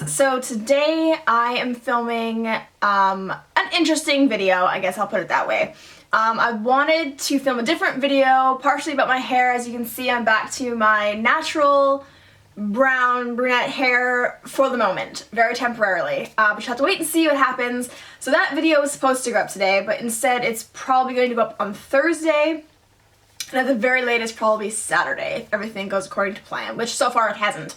guys, so today I am filming an interesting video, I guess I'll put it that way. I wanted to film a different video, partially about my hair. As you can see, I'm back to my natural brown brunette hair for the moment, very temporarily. But you have to wait and see what happens. So that video was supposed to go up today, but instead it's probably going to go up on Thursday, and at the very latest probably Saturday, if everything goes according to plan, which so far it hasn't,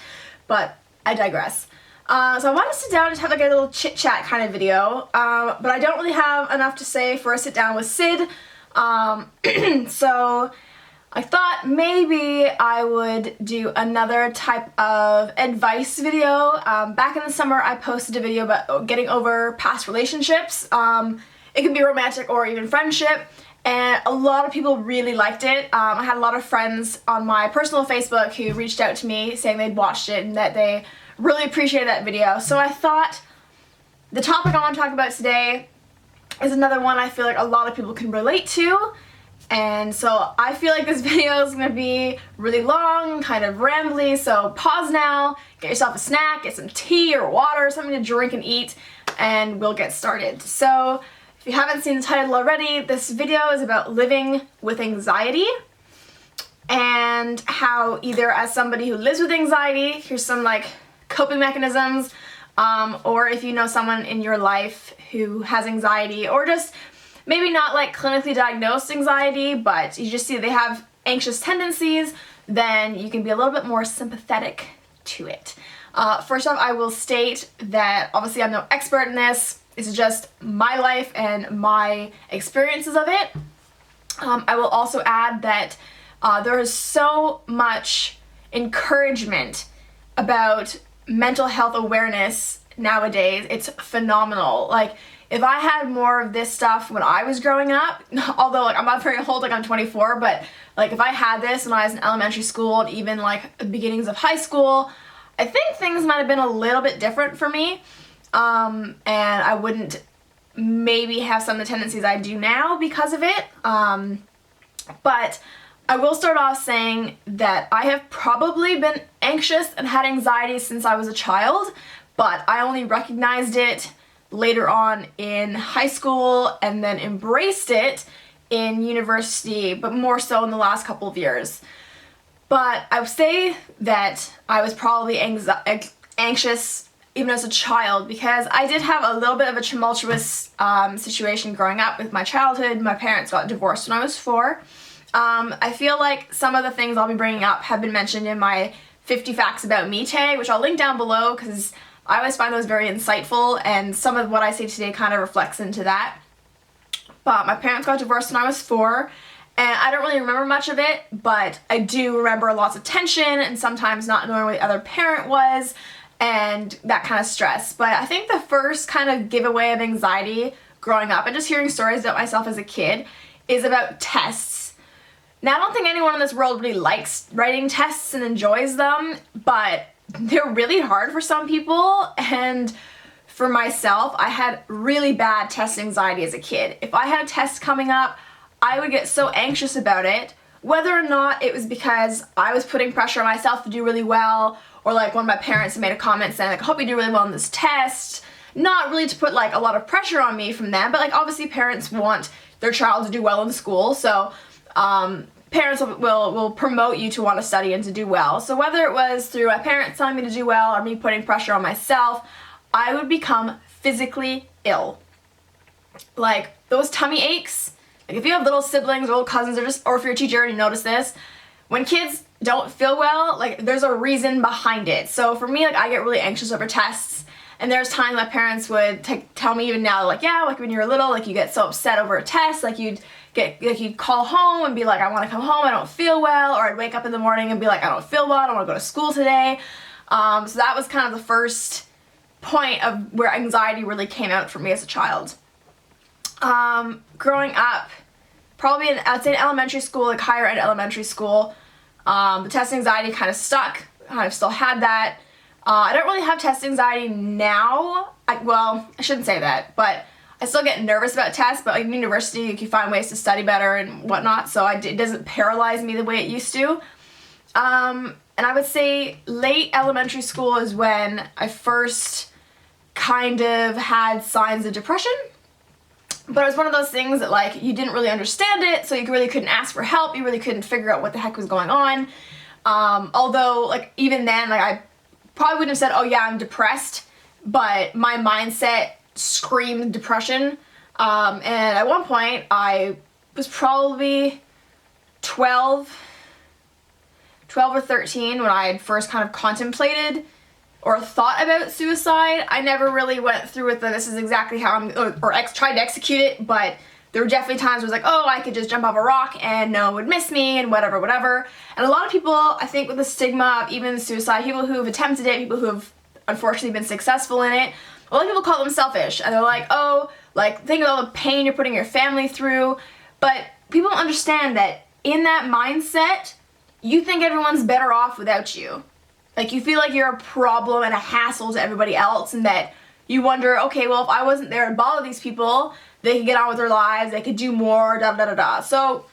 but I digress. So I wanted to sit down and have like a little chit-chat kind of video, but I don't really have enough to say for a sit-down with Sid, so I thought maybe I would do another type of advice video. Back in the summer I posted a video about getting over past relationships. It can be romantic or even friendship, and a lot of people really liked it. I had a lot of friends on my personal Facebook who reached out to me saying they'd watched it and that they really appreciated that video. So I thought the topic I want to talk about today is another one I feel like a lot of people can relate to. And so I feel like this video is going to be really long, kind of rambly, so pause now, get yourself a snack, get some tea or water, something to drink and eat, and we'll get started. So if you haven't seen the title already, this video is about living with anxiety and how either as somebody who lives with anxiety, here's some like coping mechanisms, or if you know someone in your life who has anxiety, or just maybe not like clinically diagnosed anxiety, but you just see they have anxious tendencies, then you can be a little bit more sympathetic to it. First off, I will state that obviously I'm no expert in this. This is just my life and my experiences of it. I will also add that there is so much encouragement about mental health awareness nowadays. It's phenomenal. Like, if I had more of this stuff when I was growing up, although like I'm not very old, like I'm 24, but like if I had this when I was in elementary school and even like the beginnings of high school, I think things might have been a little bit different for me, and I wouldn't maybe have some of the tendencies I do now because of it, but I will start off saying that I have probably been anxious and had anxiety since I was a child, but I only recognized it later on in high school and then embraced it in university, but more so in the last couple of years. But I would say that I was probably anxious even as a child because I did have a little bit of a tumultuous situation growing up with my childhood. My parents got divorced when I was 4. I feel like some of the things I'll be bringing up have been mentioned in my 50 Facts About Me tag, which I'll link down below because I always find those very insightful, and some of what I say today kind of reflects into that. But my parents got divorced when I was 4, and I don't really remember much of it, but I do remember lots of tension and sometimes not knowing where the other parent was and that kind of stress. But I think the first kind of giveaway of anxiety growing up and just hearing stories about myself as a kid is about tests. Now, I don't think anyone in this world really likes writing tests and enjoys them, but they're really hard for some people, and for myself, I had really bad test anxiety as a kid. If I had a test coming up, I would get so anxious about it, whether or not it was because I was putting pressure on myself to do really well, or like one of my parents made a comment saying like, I hope you do really well on this test. Not really to put like a lot of pressure on me from them, but like obviously parents want their child to do well in school, so parents will promote you to want to study and to do well. So whether it was through my parents telling me to do well or me putting pressure on myself, I would become physically ill. Like those tummy aches, like if you have little siblings or little cousins or if you're a teacher and you notice this, when kids don't feel well, like there's a reason behind it. So for me, like I get really anxious over tests, and there's times my parents would tell me even now, like, yeah, like when you were little, like you get so upset over a test, like you'd call home and be like, I want to come home, I don't feel well, or I'd wake up in the morning and be like, I don't feel well, I don't want to go to school today. So that was kind of the first point of where anxiety really came out for me as a child. Growing up, probably I'd say in elementary school, like higher ed elementary school, the test anxiety kind of stuck. I still had that. I don't really have test anxiety now. Well, I shouldn't say that, but I still get nervous about tests, but like in university you can find ways to study better and whatnot, so it doesn't paralyze me the way it used to. And I would say late elementary school is when I first kind of had signs of depression. But it was one of those things that, like, you didn't really understand it, so you really couldn't ask for help, you really couldn't figure out what the heck was going on. Although, like, even then, like, I probably wouldn't have said, oh yeah, I'm depressed, but my mindset screamed depression. And at one point, I was probably 12 or 13 when I had first kind of contemplated or thought about suicide. I never really went through with this is exactly how I'm, tried to execute it, but there were definitely times where it was like, oh, I could just jump off a rock and no one would miss me and whatever. And a lot of people, I think, with the stigma of even suicide, people who have attempted it, people who have unfortunately been successful in it, a lot of people call them selfish, and they're like, oh, like, think of all the pain you're putting your family through. But people don't understand that in that mindset, you think everyone's better off without you. Like, you feel like you're a problem and a hassle to everybody else, and that you wonder, okay, well, if I wasn't there to bother these people, they could get on with their lives, they could do more, da-da-da-da. So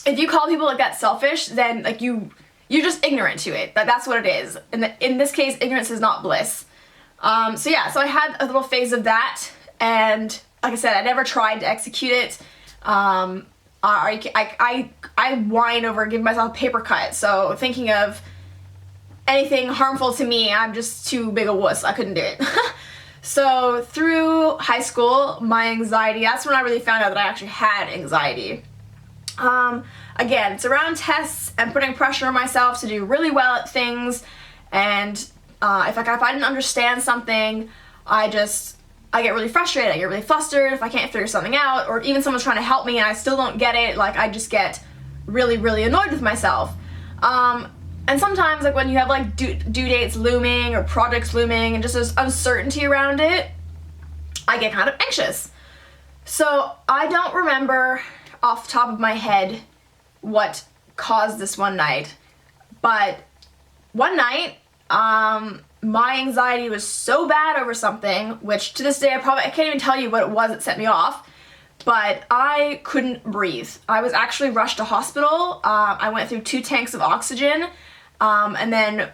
if you call people like that selfish, then, like, you're just ignorant to it. That's what it is. And in this case, ignorance is not bliss. So yeah, so I had a little phase of that, and like I said, I never tried to execute it. I whine over giving myself a paper cut, so thinking of anything harmful to me, I'm just too big a wuss. I couldn't do it. So through high school, my anxiety, that's when I really found out that I actually had anxiety. Again, it's around tests and putting pressure on myself to do really well at things, and if I didn't understand something, I get really frustrated, I get really flustered if I can't figure something out, or even someone's trying to help me and I still don't get it, like, I just get really, really annoyed with myself. And sometimes, like, when you have, like, due dates looming or projects looming and just there's uncertainty around it, I get kind of anxious. So I don't remember off the top of my head what caused this one night, but one night, my anxiety was so bad over something, which to this day I can't even tell you what it was that set me off, but I couldn't breathe. I was actually rushed to hospital. I went through 2 tanks of oxygen, and then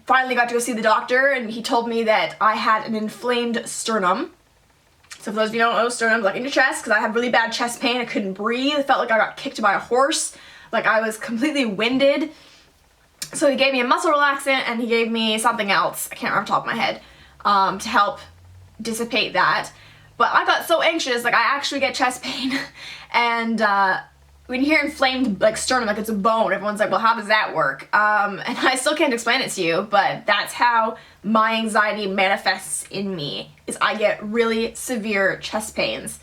finally got to go see the doctor, and he told me that I had an inflamed sternum. So for those of you who don't know, sternum's like in your chest, because I had really bad chest pain, I couldn't breathe, it felt like I got kicked by a horse, like I was completely winded. So he gave me a muscle relaxant, and he gave me something else, I can't remember off the top of my head, to help dissipate that. But I got so anxious, like, I actually get chest pain, and when you hear inflamed, like, sternum, like it's a bone, everyone's like, well, how does that work? And I still can't explain it to you, but that's how my anxiety manifests in me, is I get really severe chest pains.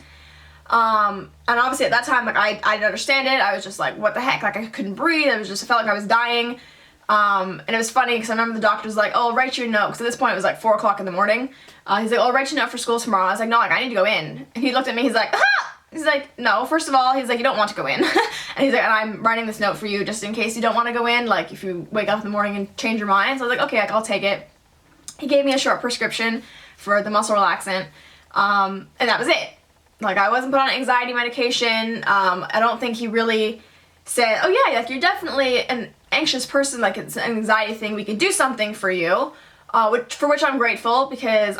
And obviously at that time, like, I didn't understand it, I was just like, what the heck, like, I couldn't breathe, I felt like I was dying. And it was funny because I remember the doctor was like, oh, I'll write you a note, because at this point it was like 4 o'clock in the morning. He's like, oh, I'll write you a note for school tomorrow. I was like, no, like, I need to go in. And he looked at me, he's like, ah! He's like, no, first of all, he's like, you don't want to go in. And he's like, and I'm writing this note for you just in case you don't want to go in, like, if you wake up in the morning and change your mind. So I was like, okay, like, I'll take it. He gave me a short prescription for the muscle relaxant, and that was it. Like, I wasn't put on anxiety medication. I don't think he really said, oh yeah, like, you're definitely an anxious person, like, it's an anxiety thing, we can do something for you, for which I'm grateful, because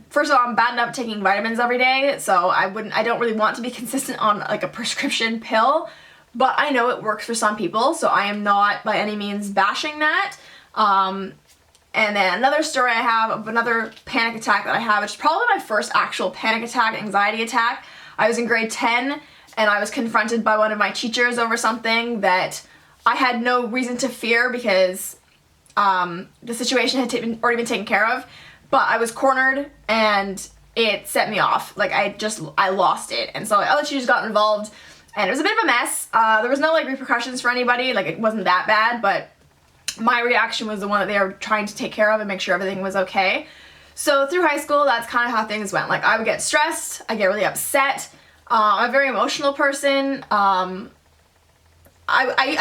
first of all, I'm bad enough taking vitamins every day, so I don't really want to be consistent on, like, a prescription pill, but I know it works for some people, so I am not by any means bashing that. And then another story I have of another panic attack that I have, which is probably my first actual panic attack, anxiety attack. I was in grade 10, and I was confronted by one of my teachers over something that I had no reason to fear, because the situation had already been taken care of, but I was cornered and it set me off. Like, I lost it, and so other teachers got involved, and it was a bit of a mess. There was no, like, repercussions for anybody, like, it wasn't that bad, but my reaction was the one that they were trying to take care of and make sure everything was okay. So through high school, that's kind of how things went. Like, I would get stressed, I get really upset. I'm a very emotional person. I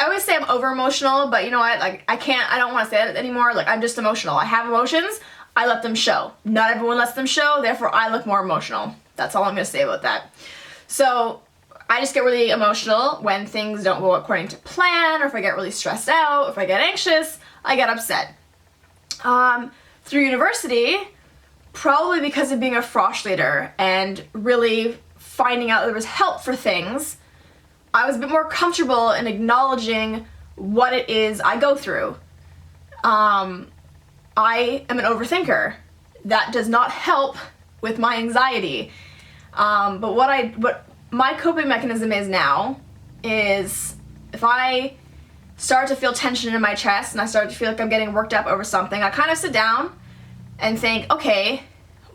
always say I'm over emotional, but you know what, like, I don't want to say that anymore. Like, I'm just emotional. I have emotions, I let them show. Not everyone lets them show, therefore I look more emotional. That's all I'm going to say about that. So I just get really emotional when things don't go according to plan, or if I get really stressed out, if I get anxious, I get upset. Through university, probably because of being a frosh leader and really finding out there was help for things, I was a bit more comfortable in acknowledging what it is I go through. I am an overthinker. That does not help with my anxiety. But what my coping mechanism is now is, if I start to feel tension in my chest and I start to feel like I'm getting worked up over something, I kind of sit down and think, okay,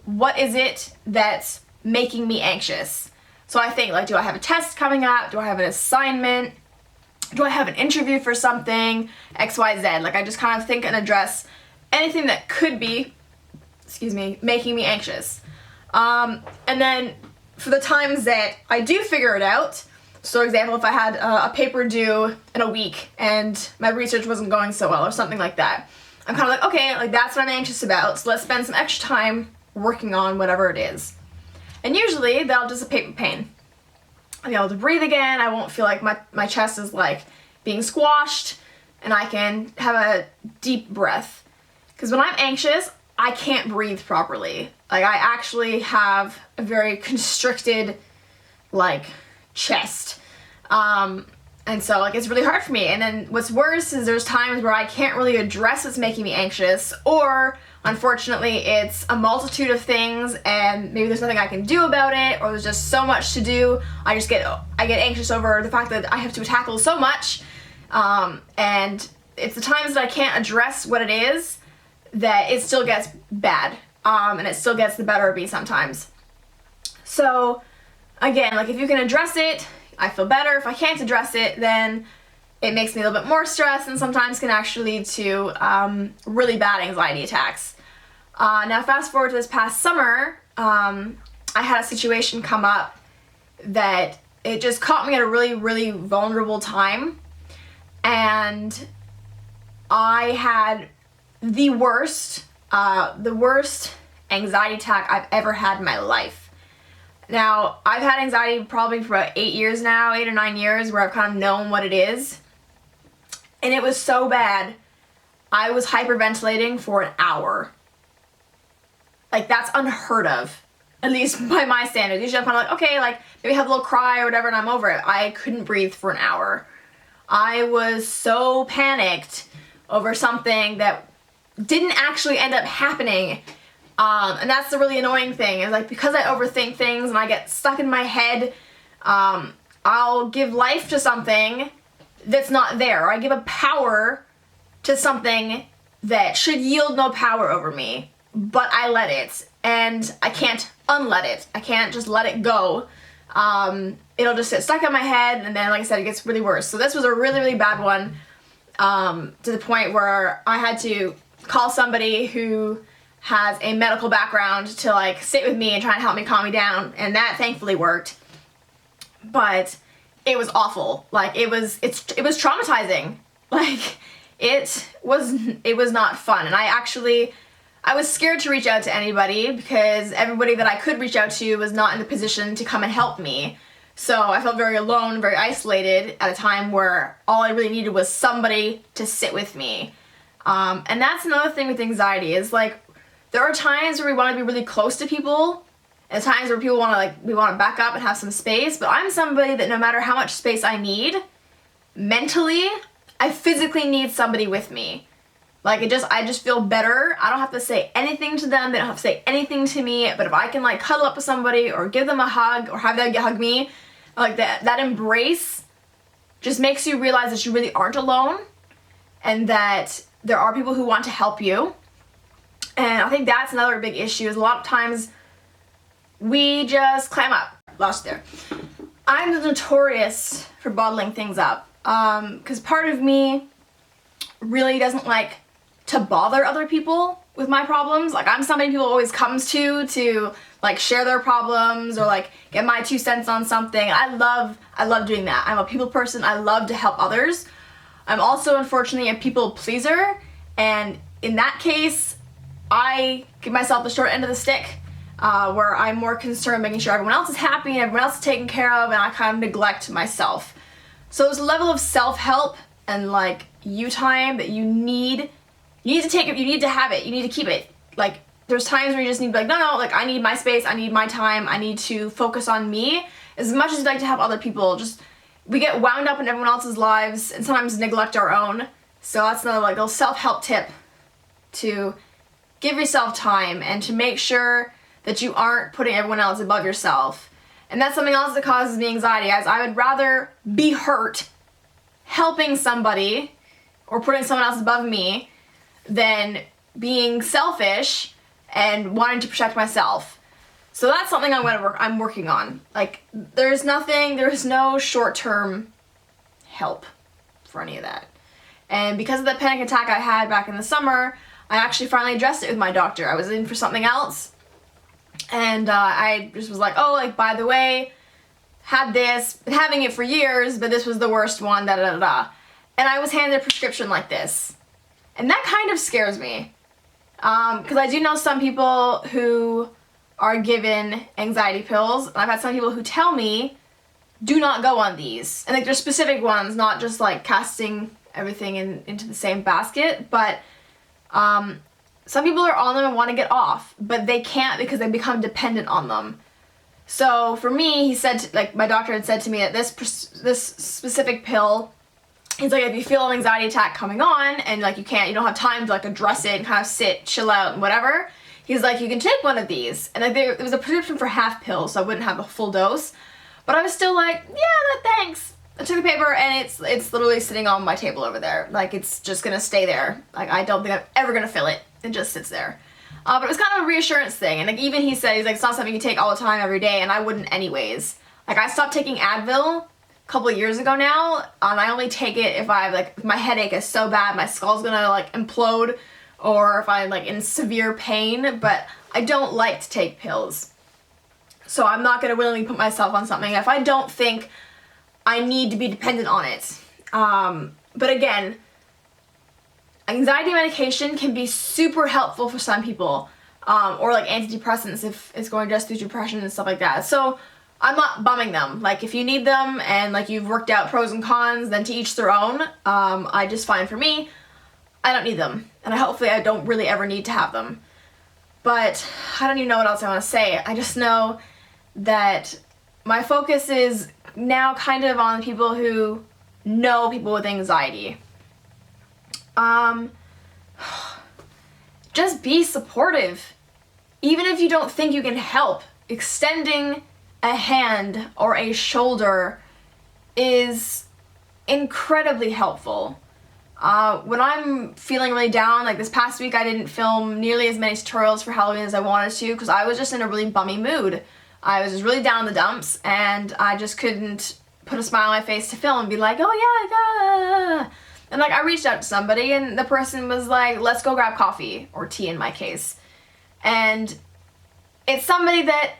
what is it that's making me anxious? So I think, like, do I have a test coming up? Do I have an assignment? Do I have an interview for something? X, Y, Z. Like, I just kind of think and address anything that could be, making me anxious. And then for the times that I do figure it out, so for example, if I had a paper due in a week and my research wasn't going so well or something like that, I'm kind of like, okay, like, that's what I'm anxious about, so let's spend some extra time working on whatever it is. And usually that'll dissipate my pain. I'll be able to breathe again, I won't feel like my chest is like being squashed, and I can have a deep breath. Because when I'm anxious, I can't breathe properly. Like, I actually have a very constricted, like, chest. And so, like, it's really hard for me. And then what's worse is there's times where I can't really address what's making me anxious, or unfortunately it's a multitude of things and maybe there's nothing I can do about it, or there's just so much to do. I get anxious over the fact that I have to tackle so much. And it's the times that I can't address what it is that it still gets bad. And it still gets the better of me sometimes. So again, like, if you can address it, I feel better. If I can't address it, then it makes me a little bit more stressed, and sometimes can actually lead to really bad anxiety attacks. Now fast forward to this past summer, I had a situation come up that it just caught me at a really, really vulnerable time, and I had the worst anxiety attack I've ever had in my life. Now, I've had anxiety probably for about 8 years now, 8 or 9 years, where I've kind of known what it is. And it was so bad, I was hyperventilating for an hour. Like, that's unheard of, at least by my standards. Usually I'm kind of like, okay, like, maybe have a little cry or whatever and I'm over it. I couldn't breathe for an hour. I was so panicked over something that didn't actually end up happening. And that's the really annoying thing, is like, because I overthink things and I get stuck in my head, I'll give life to something that's not there, or I give a power to something that should yield no power over me, but I let it, and I can't unlet it. I can't just let it go. It'll just sit stuck in my head, and then, like I said, it gets really worse. So this was a really, really bad one, to the point where I had to call somebody who has a medical background to, like, sit with me and try and help me calm me down, and that thankfully worked. But it was awful. Like, it was traumatizing. Like, it was not fun. And I was scared to reach out to anybody, because everybody that I could reach out to was not in the position to come and help me. So I felt very alone, very isolated at a time where all I really needed was somebody to sit with me. And that's another thing with anxiety, is, like, there are times where we want to be really close to people, and times where people want to, like, we want to back up and have some space, but I'm somebody that no matter how much space I need, mentally, I physically need somebody with me. Like, I just feel better. I don't have to say anything to them, they don't have to say anything to me, but if I can, like, cuddle up with somebody, or give them a hug, or have them hug me, like, that embrace just makes you realize that you really aren't alone, and that there are people who want to help you. And I think that's another big issue, is a lot of times we just clam up. Lost there. I'm notorious for bottling things up, because part of me really doesn't like to bother other people with my problems. Like, I'm somebody people always comes to like share their problems, or like get my 2 cents on something. I love doing that. I'm a people person. I love to help others. I'm also, unfortunately, a people pleaser, and in that case, I give myself the short end of the stick. where I'm more concerned making sure everyone else is happy and everyone else is taken care of, and I kind of neglect myself. So there's a level of self-help and like you time that you need to take it, you need to have it, you need to keep it. Like there's times where you just need to be like, no, like I need my space, I need my time, I need to focus on me. As much as you'd like to have other people, just we get wound up in everyone else's lives and sometimes neglect our own. So that's another like little self-help tip, to give yourself time and to make sure that you aren't putting everyone else above yourself. And that's something else that causes me anxiety, as I would rather be hurt helping somebody or putting someone else above me than being selfish and wanting to protect myself. So that's something I'm working on. Like there's no short-term help for any of that. And because of the panic attack I had back in the summer, I actually finally addressed it with my doctor. I was in for something else, and I just was like, oh, like by the way, had this, been having it for years, but this was the worst one, da da da da. And I was handed a prescription like this. And that kind of scares me. Because I do know some people who are given anxiety pills, and I've had some people who tell me, do not go on these. And like there's specific ones, not just like casting everything into the same basket, but some people are on them and want to get off, but they can't because they become dependent on them. So for me, he said, like my doctor had said to me that this specific pill, he's like, if you feel an anxiety attack coming on and like you don't have time to like address it and kind of sit, chill out and whatever, he's like, you can take one of these. And like it was a prescription for half pills, so I wouldn't have a full dose. But I was still like, yeah, thanks. I took the paper and it's literally sitting on my table over there. Like it's just gonna stay there. Like I don't think I'm ever gonna fill it. It just sits there. But it was kind of a reassurance thing. And like even he said, he's like, it's not something you take all the time every day, and I wouldn't anyways. Like I stopped taking Advil a couple of years ago now, and I only take it if if my headache is so bad, my skull's gonna like implode, or if I'm like in severe pain, but I don't like to take pills. So I'm not gonna willingly put myself on something if I don't think I need to be dependent on it. But again, anxiety medication can be super helpful for some people, or like antidepressants if it's going just through depression and stuff like that. So I'm not bumming them. Like if you need them and like you've worked out pros and cons, then to each their own. I just find for me, I don't need them, and hopefully I don't really ever need to have them. But I don't even know what else I want to say. I just know that my focus is now kind of on people who know people with anxiety. Just be supportive. Even if you don't think you can help, extending a hand or a shoulder is incredibly helpful. When I'm feeling really down, like this past week I didn't film nearly as many tutorials for Halloween as I wanted to because I was just in a really bummy mood. I was just really down in the dumps, and I just couldn't put a smile on my face to film and be like, oh yeah, and like I reached out to somebody and the person was like, let's go grab coffee, or tea in my case. And it's somebody that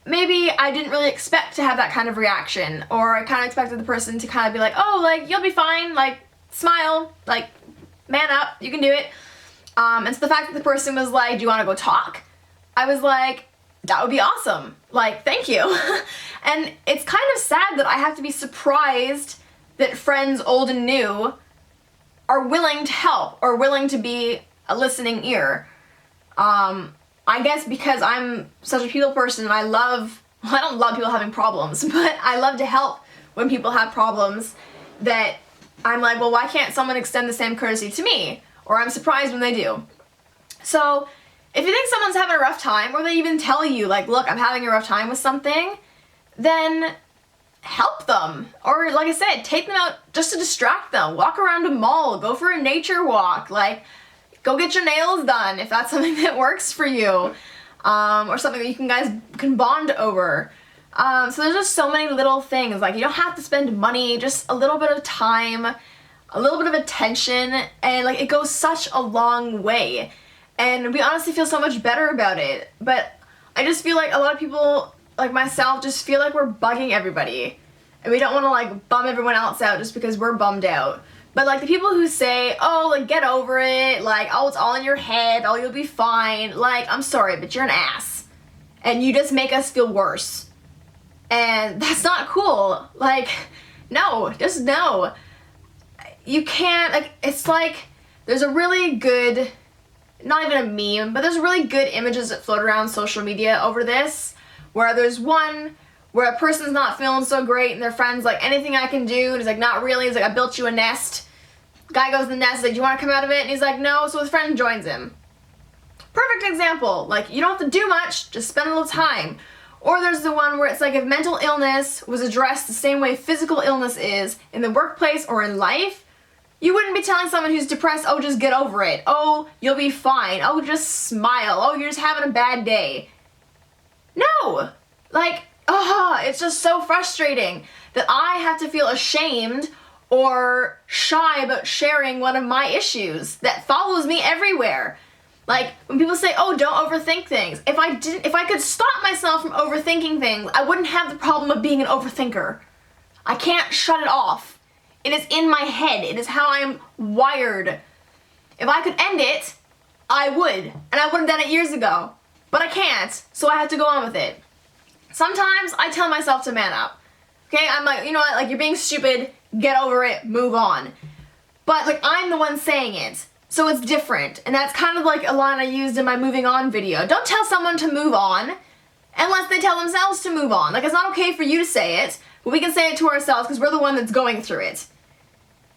maybe I didn't really expect to have that kind of reaction, or I kind of expected the person to kind of be like, oh, like you'll be fine, like smile, like man up, you can do it. And so the fact that the person was like, do you want to go talk? I was like, that would be awesome. Like, thank you. And it's kind of sad that I have to be surprised that friends old and new are willing to help or willing to be a listening ear. I guess because I'm such a people person and I don't love people having problems, but I love to help when people have problems, that I'm like, well, why can't someone extend the same courtesy to me? Or I'm surprised when they do. So if you think someone's having a rough time, or they even tell you, like, look, I'm having a rough time with something, then help them. Or, like I said, take them out just to distract them. Walk around a mall, go for a nature walk, like, go get your nails done if that's something that works for you. Or something that you guys can bond over. So there's just so many little things. Like, you don't have to spend money, just a little bit of time, a little bit of attention, and, like, it goes such a long way. And we honestly feel so much better about it. But I just feel like a lot of people, like myself, just feel like we're bugging everybody. And we don't want to like bum everyone else out just because we're bummed out. But like the people who say, oh, like get over it, like, oh, it's all in your head, oh, you'll be fine. Like, I'm sorry, but you're an ass. and you just make us feel worse. And that's not cool. Like, no, just no. You can't, like, it's like, there's a really good, not even a meme, but there's really good images that float around social media over this, where there's one where a person's not feeling so great and their friend's like, anything I can do, and he's like, not really, he's like, I built you a nest. Guy goes in the nest, like, do you want to come out of it? And he's like, no, so his friend joins him. Perfect example. Like, you don't have to do much, just spend a little time. Or there's the one where it's like, if mental illness was addressed the same way physical illness is in the workplace or in life, you wouldn't be telling someone who's depressed, oh, just get over it. Oh, you'll be fine. Oh, just smile. Oh, you're just having a bad day. No! Like, it's just so frustrating that I have to feel ashamed or shy about sharing one of my issues that follows me everywhere. Like, when people say, oh, don't overthink things. If I could stop myself from overthinking things, I wouldn't have the problem of being an overthinker. I can't shut it off. It is in my head. It is how I am wired. If I could end it, I would. And I would have done it years ago. But I can't, so I have to go on with it. Sometimes I tell myself to man up. Okay, I'm like, you know what, like, you're being stupid, get over it, move on. But, like, I'm the one saying it. So it's different. And that's kind of like a line I used in my moving on video. Don't tell someone to move on unless they tell themselves to move on. Like, it's not okay for you to say it, but we can say it to ourselves because we're the one that's going through it.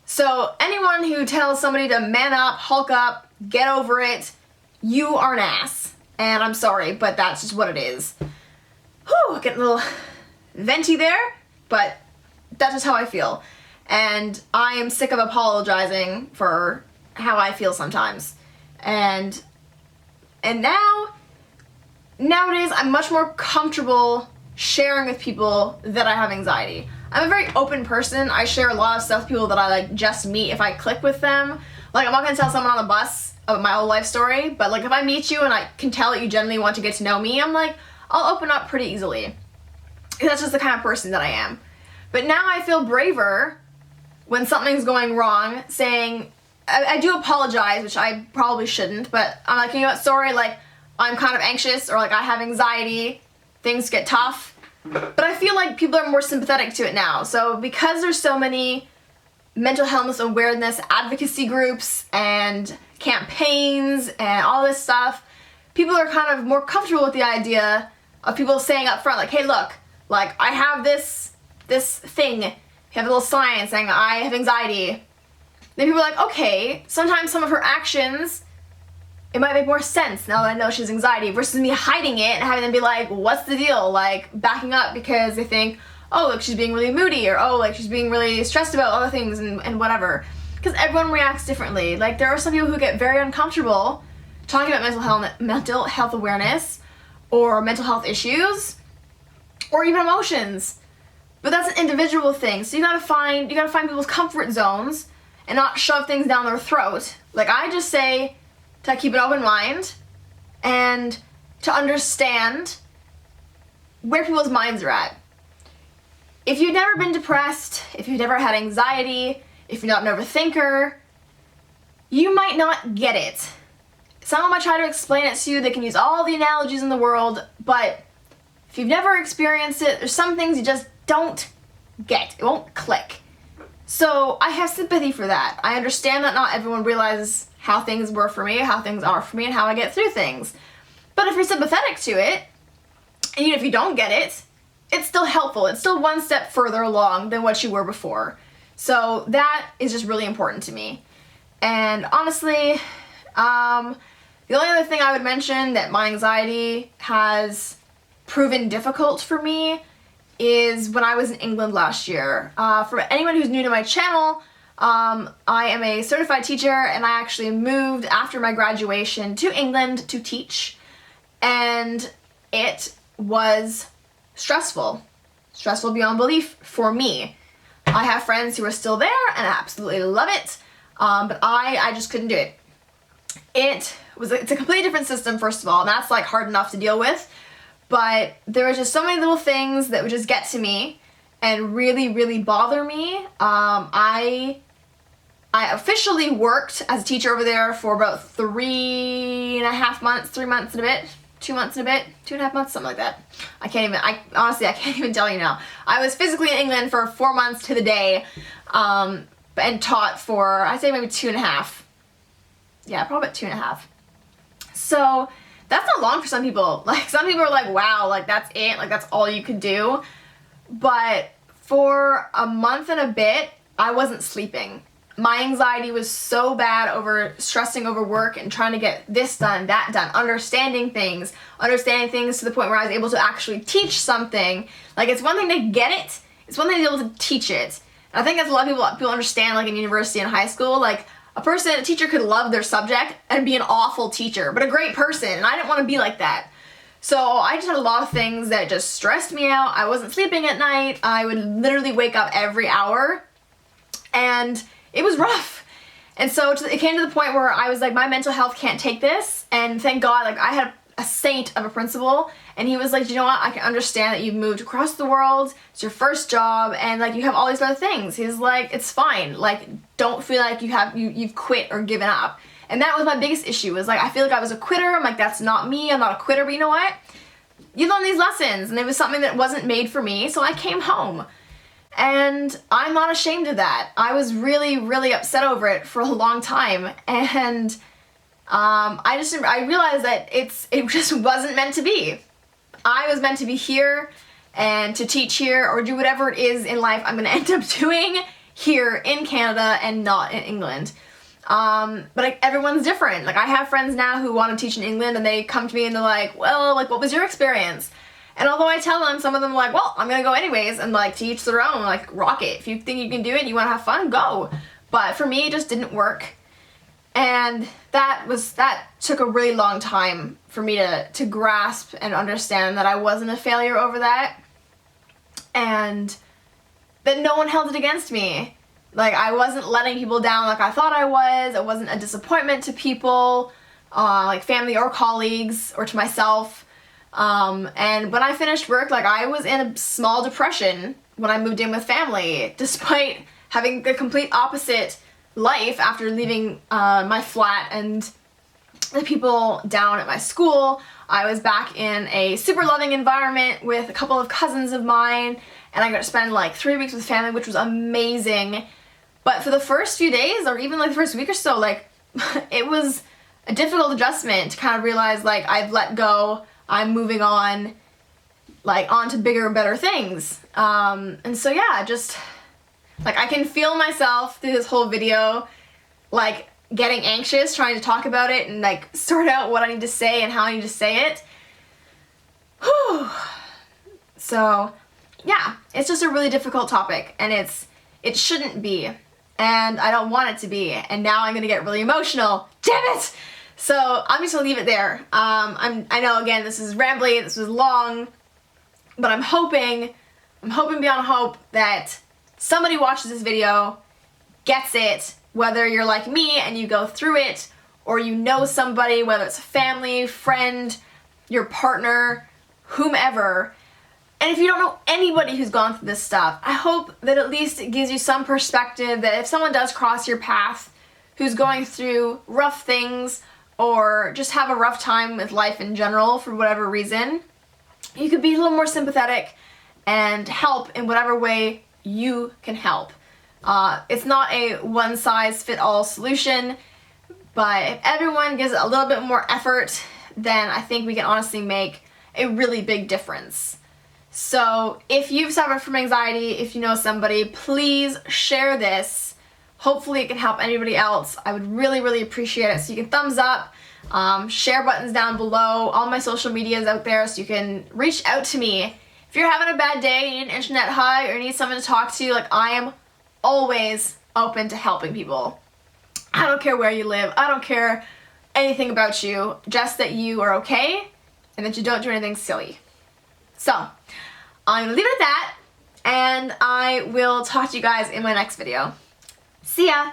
So anyone who tells somebody to man up, hulk up, get over it, you are an ass. And I'm sorry, but that's just what it is. Whew, getting a little venti there, but that's just how I feel. And I am sick of apologizing for how I feel sometimes. And nowadays I'm much more comfortable sharing with people that I have anxiety. I'm a very open person. I share a lot of stuff with people that I like just meet if I click with them. Like, I'm not gonna tell someone on the bus about my whole life story, but like if I meet you and I can tell that you genuinely want to get to know me, I'm like, I'll open up pretty easily. That's just the kind of person that I am. But now I feel braver when something's going wrong, saying, I do apologize, which I probably shouldn't, but I'm like, you know what, sorry, like, I'm kind of anxious, or like I have anxiety, things get tough. But I feel like people are more sympathetic to it now. So because there's so many mental health awareness advocacy groups and campaigns and all this stuff, people are kind of more comfortable with the idea of people saying up front, like, hey, look, like, I have this thing. You have a little sign saying I have anxiety. Then people are like, okay, sometimes some of her actions, it might make more sense now that I know she has anxiety versus me hiding it and having them be like, what's the deal? Like, backing up because they think, oh, look, she's being really moody, or oh, like, she's being really stressed about other things and whatever. Because everyone reacts differently. Like, there are some people who get very uncomfortable talking about mental health awareness or mental health issues or even emotions. But that's an individual thing. So you gotta find people's comfort zones and not shove things down their throat. Like, I just say to keep an open mind and to understand where people's minds are at. If you've never been depressed, if you've never had anxiety, if you're not an overthinker, you might not get it. Someone might try to explain it to you, they can use all the analogies in the world, but if you've never experienced it, there's some things you just don't get. It won't click. So I have sympathy for that. I understand that not everyone realizes how things were for me, how things are for me, and how I get through things. But if you're sympathetic to it, and even if you don't get it, it's still helpful. It's still one step further along than what you were before. So that is just really important to me. And honestly, the only other thing I would mention that my anxiety has proven difficult for me is when I was in England last year. For anyone who's new to my channel, I am a certified teacher, and I actually moved after my graduation to England to teach, and it was stressful beyond belief for me. I have friends who are still there and I absolutely love it, but I just couldn't do it. It's a completely different system, first of all, and that's like hard enough to deal with, but there were just so many little things that would just get to me and really, really bother me. I officially worked as a teacher over there for about 3 months and a bit, 2 months and a bit, 2.5 months, something like that. Honestly, I can't even tell you now. I was physically in England for 4 months to the day, and taught for, I'd say maybe 2.5. Yeah, probably about 2.5. So that's not long for some people. Like, some people are like, wow, like that's it, like that's all you could do. But for a month and a bit, I wasn't sleeping. My anxiety was so bad over stressing over work and trying to get this done, that done, understanding things to the point where I was able to actually teach something. Like, it's one thing to get it, it's one thing to be able to teach it. And I think that's a lot of people understand, like in university and high school, like a teacher could love their subject and be an awful teacher, but a great person, and I didn't want to be like that. So I just had a lot of things that just stressed me out. I wasn't sleeping at night. I would literally wake up every hour, and it was rough. And so it came to the point where I was like, my mental health can't take this, and thank God, like, I had a saint of a principal, and he was like, you know what, I can understand that you've moved across the world, it's your first job, and like you have all these other things. He's like, it's fine, like, don't feel like you've quit or given up. And that was my biggest issue, was like, I feel like I was a quitter. I'm like, that's not me, I'm not a quitter, but you know what, you learn these lessons, and it was something that wasn't made for me, so I came home. And I'm not ashamed of that. I was really, really upset over it for a long time, and I realized that it just wasn't meant to be. I was meant to be here and to teach here or do whatever it is in life I'm gonna end up doing here in Canada and not in England. But like, everyone's different. Like, I have friends now who want to teach in England, and they come to me and they're like, well, like, what was your experience? And although I tell them, some of them are like, well, I'm gonna go anyways, and like, to each their own, like, rock it. If you think you can do it and you wanna have fun, go. But for me, it just didn't work. And that took a really long time for me to grasp and understand that I wasn't a failure over that, and that no one held it against me. Like, I wasn't letting people down like I thought I was. It wasn't a disappointment to people, like family or colleagues, or to myself. And when I finished work, like, I was in a small depression when I moved in with family, despite having the complete opposite life after leaving my flat and the people down at my school. I was back in a super loving environment with a couple of cousins of mine, and I got to spend like 3 weeks with family, which was amazing. But for the first few days, or even like the first week or so, like, it was a difficult adjustment to kind of realize, like, I've let go, I'm moving on, like, on to bigger and better things. And so yeah, just, like, I can feel myself through this whole video, like, getting anxious, trying to talk about it and, like, sort out what I need to say and how I need to say it. Whew. So, yeah, it's just a really difficult topic, and it shouldn't be, and I don't want it to be, and now I'm gonna get really emotional. Damn it! So I'm just gonna leave it there. I know, again, this is rambly, this was long, but I'm hoping beyond hope that somebody watches this video, gets it, whether you're like me and you go through it, or you know somebody, whether it's a family, friend, your partner, whomever. And if you don't know anybody who's gone through this stuff, I hope that at least it gives you some perspective that if someone does cross your path who's going through rough things or just have a rough time with life in general for whatever reason, you could be a little more sympathetic and help in whatever way you can help. It's not a one-size-fit-all solution, but if everyone gives it a little bit more effort, then I think we can honestly make a really big difference. So if you've suffered from anxiety, if you know somebody, please share this. Hopefully it can help anybody else. I would really, really appreciate it. So you can thumbs up, share buttons down below, all my social media is out there so you can reach out to me. If you're having a bad day, you need an internet hug, or need someone to talk to, like, I am always open to helping people. I don't care where you live, I don't care anything about you, just that you are okay and that you don't do anything silly. So, I'm gonna leave it at that, and I will talk to you guys in my next video. See ya!